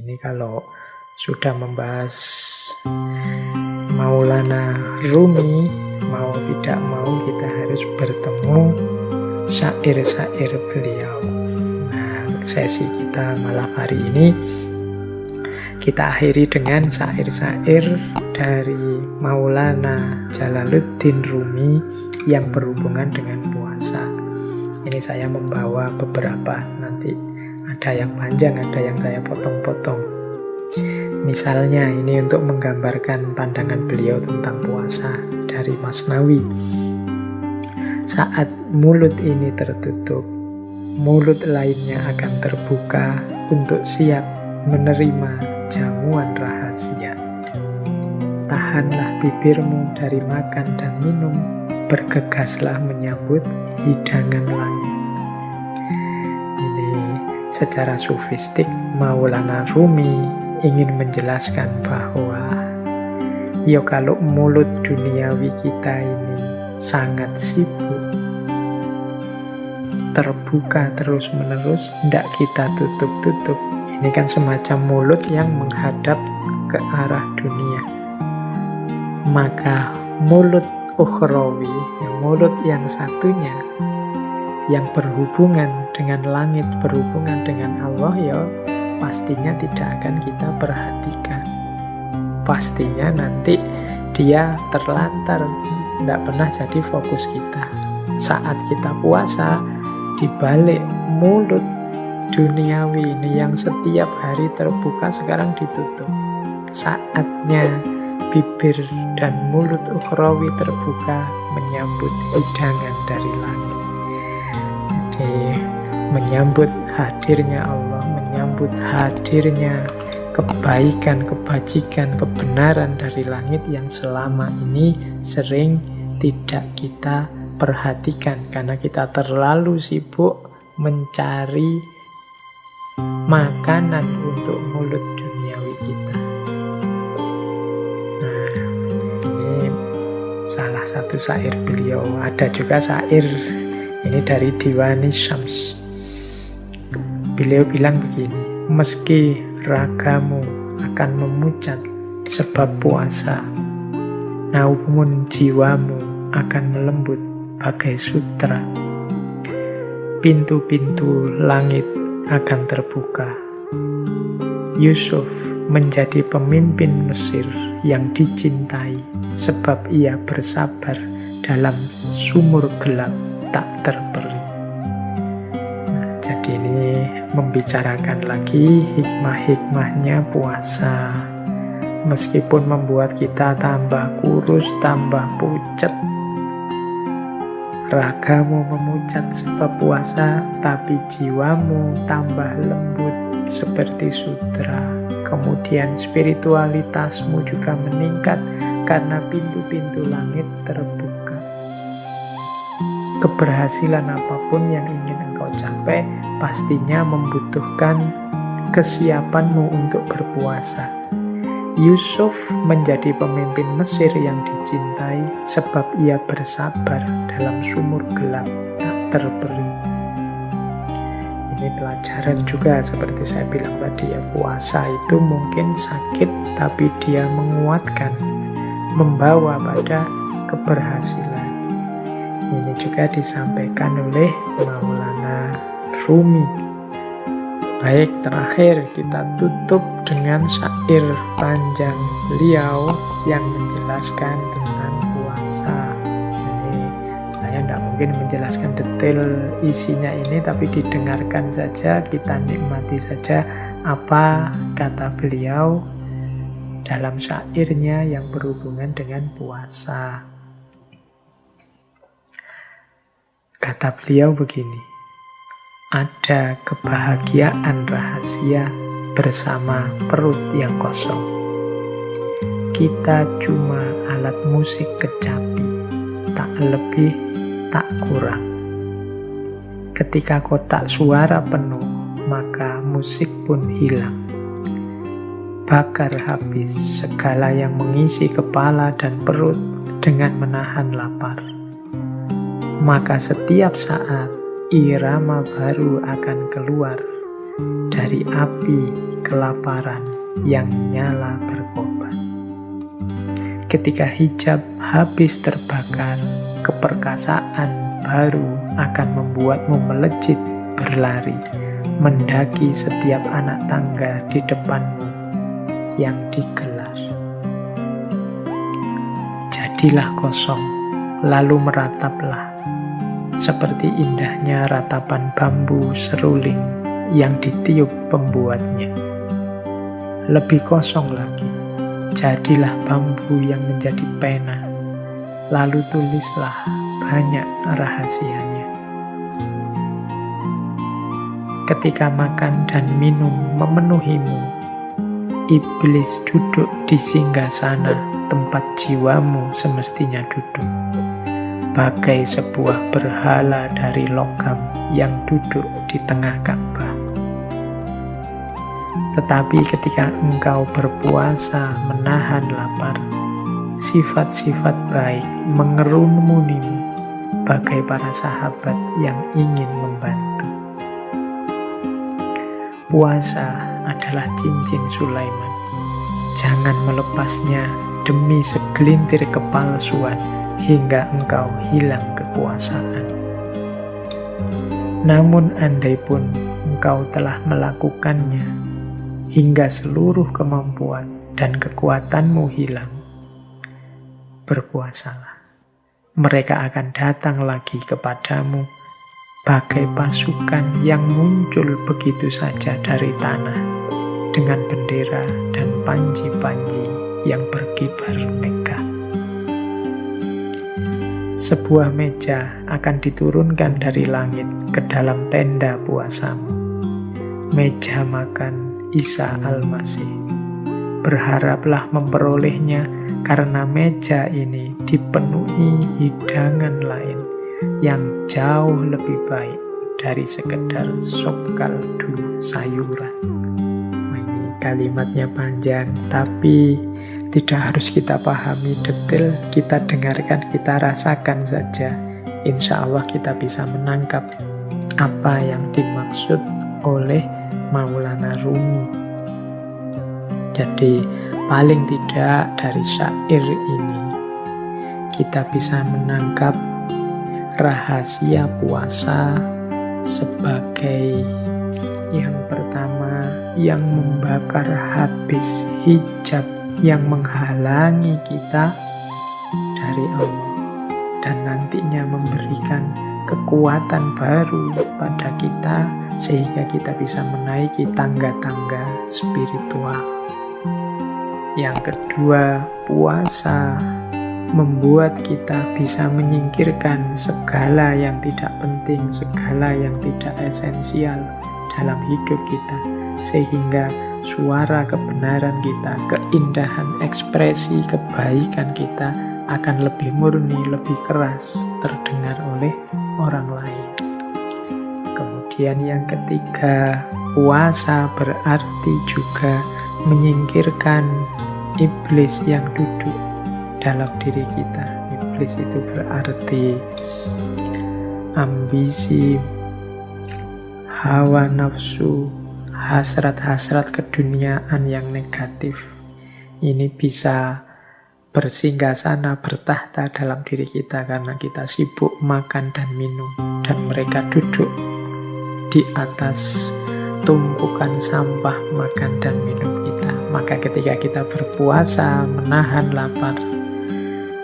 Ini kalau sudah membahas Maulana Rumi, mau tidak mau kita harus bertemu syair-syair beliau. Nah, sesi kita malam hari ini kita akhiri dengan syair-syair dari Maulana Jalaluddin Rumi yang berhubungan dengan puasa. Ini saya membawa beberapa, nanti ada yang panjang, ada yang saya potong-potong. Misalnya ini untuk menggambarkan pandangan beliau tentang puasa dari Masnawi. Saat mulut ini tertutup, mulut lainnya akan terbuka untuk siap menerima jamuan rahasia. Tahanlah bibirmu dari makan dan minum, bergegaslah menyambut hidangan langit. Ini secara sufistik Maulana Rumi ingin menjelaskan bahwa kalau mulut duniawi kita ini sangat sibuk, terbuka terus-menerus, tidak kita tutup-tutup. Ini kan semacam mulut yang menghadap ke arah dunia. Maka mulut ukhrawi, mulut yang satunya, yang berhubungan dengan langit, berhubungan dengan Allah, pastinya tidak akan kita perhatikan. Pastinya nanti dia terlantar, tidak pernah jadi fokus kita. Saat kita puasa, dibalik mulut duniawi ini yang setiap hari terbuka sekarang ditutup. Saatnya bibir dan mulut ukhrawi terbuka menyambut hidangan dari langit. Jadi menyambut hadirnya Allah, menyambut hadirnya kebaikan, kebajikan, kebenaran dari langit yang selama ini sering tidak kita perhatikan karena kita terlalu sibuk mencari makanan untuk mulut duniawi kita. Nah, ini salah satu syair beliau. Ada juga syair ini dari Diwani Syams. Beliau bilang begini, meski ragamu akan memucat sebab puasa, namun jiwamu akan melembut bagai sutra. Pintu-pintu langit akan terbuka. Yusuf menjadi pemimpin Mesir yang dicintai sebab ia bersabar dalam sumur gelap tak terperi. Jadi ini membicarakan lagi hikmah-hikmahnya puasa. Meskipun membuat kita tambah kurus, tambah pucat, ragamu memucat sebab puasa, tapi jiwamu tambah lembut seperti sutra. Kemudian spiritualitasmu juga meningkat karena pintu-pintu langit terbuka. Keberhasilan apapun yang ingin engkau capai pastinya membutuhkan kesiapanmu untuk berpuasa. Yusuf menjadi pemimpin Mesir yang dicintai sebab ia bersabar dalam sumur gelap tak terperi. Ini pelajaran juga seperti saya bilang tadi, puasa itu mungkin sakit tapi dia menguatkan, membawa pada keberhasilan. Ini juga disampaikan oleh Maulana Rumi. Baik, terakhir kita tutup dengan syair panjang beliau yang menjelaskan tentang puasa. Jadi saya tidak mungkin menjelaskan detail isinya ini, tapi didengarkan saja, kita nikmati saja apa kata beliau dalam syairnya yang berhubungan dengan puasa. Kata beliau begini, ada kebahagiaan rahasia bersama perut yang kosong. Kita cuma alat musik kecapi, tak lebih, tak kurang. Ketika kotak suara penuh, maka musik pun hilang. Bakar habis segala yang mengisi kepala dan perut dengan menahan lapar. Maka setiap saat irama baru akan keluar dari api kelaparan yang nyala berkobar. Ketika hijab habis terbakar, keperkasaan baru akan membuatmu melejit berlari, mendaki setiap anak tangga di depanmu yang digelar. Jadilah kosong, lalu merataplah, seperti indahnya ratapan bambu seruling yang ditiup pembuatnya. Lebih kosong lagi, jadilah bambu yang menjadi pena, lalu tulislah banyak rahasianya. Ketika makan dan minum memenuhimu, iblis duduk di singgasana tempat jiwamu semestinya duduk, bagai sebuah berhala dari logam yang duduk di tengah Ka'bah. Tetapi ketika engkau berpuasa menahan lapar, sifat-sifat baik mengerumumunimu bagai para sahabat yang ingin membantu. Puasa adalah cincin Sulaiman. Jangan melepasnya demi segelintir kepalsuan hingga engkau hilang kekuasaan. Namun andai pun engkau telah melakukannya hingga seluruh kemampuan dan kekuatanmu hilang, berpuasalah. Mereka akan datang lagi kepadamu bagai pasukan yang muncul begitu saja dari tanah dengan bendera dan panji-panji yang berkibar megah. Sebuah meja akan diturunkan dari langit ke dalam tenda puasamu. Meja makan Isa Al-Masih. Berharaplah memperolehnya karena meja ini dipenuhi hidangan lain yang jauh lebih baik dari sekedar sop kaldu sayuran. Ini kalimatnya panjang, tapi tidak harus kita pahami detail, kita dengarkan, kita rasakan saja. Insya Allah kita bisa menangkap apa yang dimaksud oleh Maulana Rumi. Jadi paling tidak dari syair ini kita bisa menangkap rahasia puasa sebagai yang pertama, yang membakar habis hijab yang menghalangi kita dari Allah dan nantinya memberikan kekuatan baru pada kita sehingga kita bisa menaiki tangga-tangga spiritual. Yang kedua, puasa membuat kita bisa menyingkirkan segala yang tidak penting, segala yang tidak esensial dalam hidup kita, sehingga suara kebenaran kita, keindahan ekspresi kebaikan kita akan lebih murni, lebih keras terdengar oleh orang lain. Kemudian yang ketiga, puasa berarti juga menyingkirkan iblis yang duduk dalam diri kita. Iblis itu berarti ambisi, hawa nafsu, hasrat-hasrat keduniaan yang negatif. Ini bisa bersinggasana, bertahta dalam diri kita karena kita sibuk makan dan minum, dan mereka duduk di atas tumpukan sampah makan dan minum kita. Maka ketika kita berpuasa menahan lapar,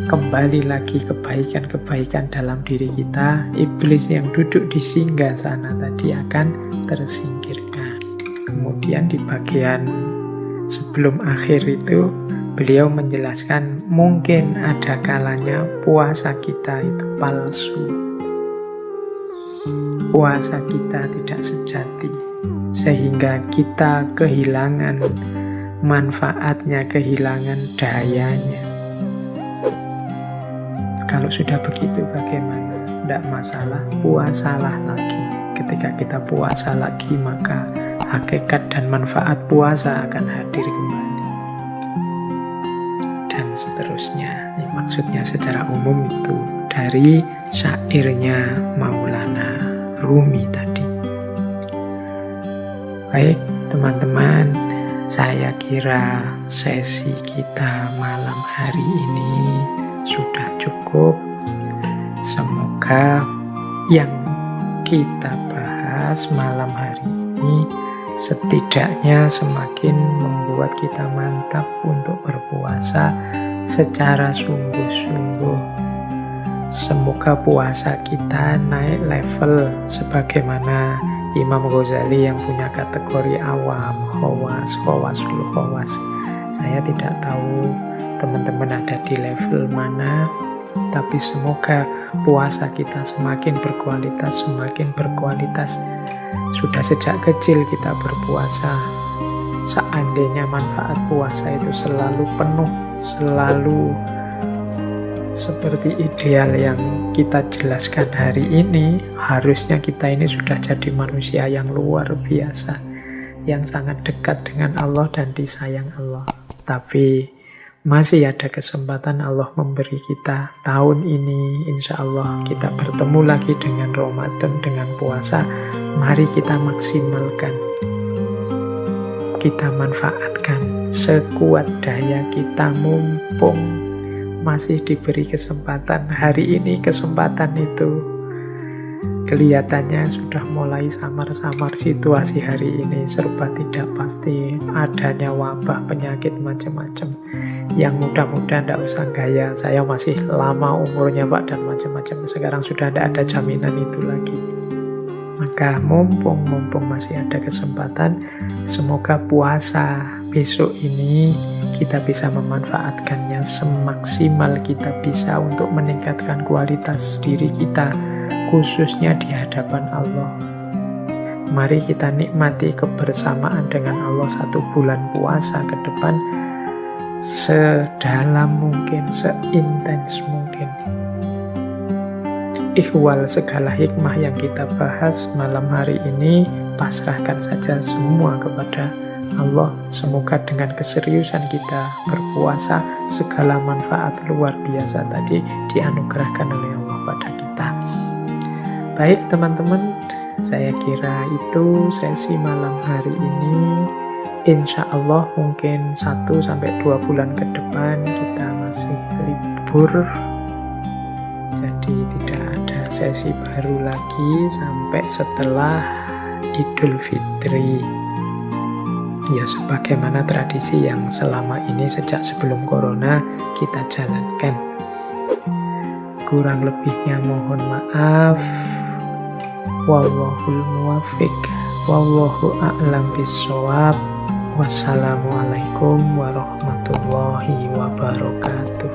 kembali lagi kebaikan-kebaikan dalam diri kita, iblis yang duduk di singgasana tadi akan tersingkirkan. Kemudian di bagian sebelum akhir itu beliau menjelaskan mungkin ada kalanya puasa kita itu palsu. Puasa kita tidak sejati, sehingga kita kehilangan manfaatnya, kehilangan dayanya. Kalau sudah begitu bagaimana? Tidak masalah, puasalah lagi. Ketika kita puasa lagi, maka hakikat dan manfaat puasa akan hadir kembali. Dan seterusnya. Ini maksudnya secara umum itu dari syairnya Maulana Rumi tadi. Baik teman-teman, Saya kira sesi kita malam hari ini sudah cukup. Semoga yang kita bahas malam hari ini setidaknya semakin membuat kita mantap untuk berpuasa secara sungguh-sungguh. Semoga puasa kita naik level sebagaimana Imam Ghazali yang punya kategori awam, khawas, khawasul khawas. Saya tidak tahu teman-teman ada di level mana, tapi semoga puasa kita semakin berkualitas, semakin berkualitas. Sudah sejak kecil kita berpuasa. Seandainya manfaat puasa itu selalu penuh, selalu seperti ideal yang kita jelaskan hari ini, harusnya kita ini sudah jadi manusia yang luar biasa, yang sangat dekat dengan Allah dan disayang Allah. Tapi masih ada kesempatan Allah memberi kita tahun ini, insya Allah kita bertemu lagi dengan Ramadan, dengan puasa. Mari kita maksimalkan, kita manfaatkan sekuat daya kita, mumpung masih diberi kesempatan. Hari ini kesempatan itu kelihatannya sudah mulai samar-samar. Situasi hari ini serba tidak pasti, adanya wabah, penyakit macam-macam. Yang muda-muda tidak usah gaya, saya masih lama umurnya Pak, dan macam-macam. Sekarang sudah tidak ada jaminan itu lagi. Maka mumpung masih ada kesempatan, semoga puasa besok ini kita bisa memanfaatkannya semaksimal kita bisa untuk meningkatkan kualitas diri kita, khususnya di hadapan Allah. Mari kita nikmati kebersamaan dengan Allah 1 bulan puasa ke depan sedalam mungkin, seintens mungkin. Ikhwal, segala hikmah yang kita bahas malam hari ini pasrahkan saja semua kepada Allah. Semoga dengan keseriusan kita berpuasa, segala manfaat luar biasa tadi dianugerahkan oleh Allah pada kita. Baik teman-teman, saya kira itu sesi malam hari ini. Insya Allah mungkin 1-2 bulan ke depan kita masih libur, jadi tidak ada sesi baru lagi sampai setelah Idul Fitri. Ya, sebagaimana tradisi yang selama ini sejak sebelum corona kita jalankan. Kurang lebihnya mohon maaf. Wallahul muwaffiq, wallahu a'lam bishawab. Wassalamualaikum warahmatullahi wabarakatuh.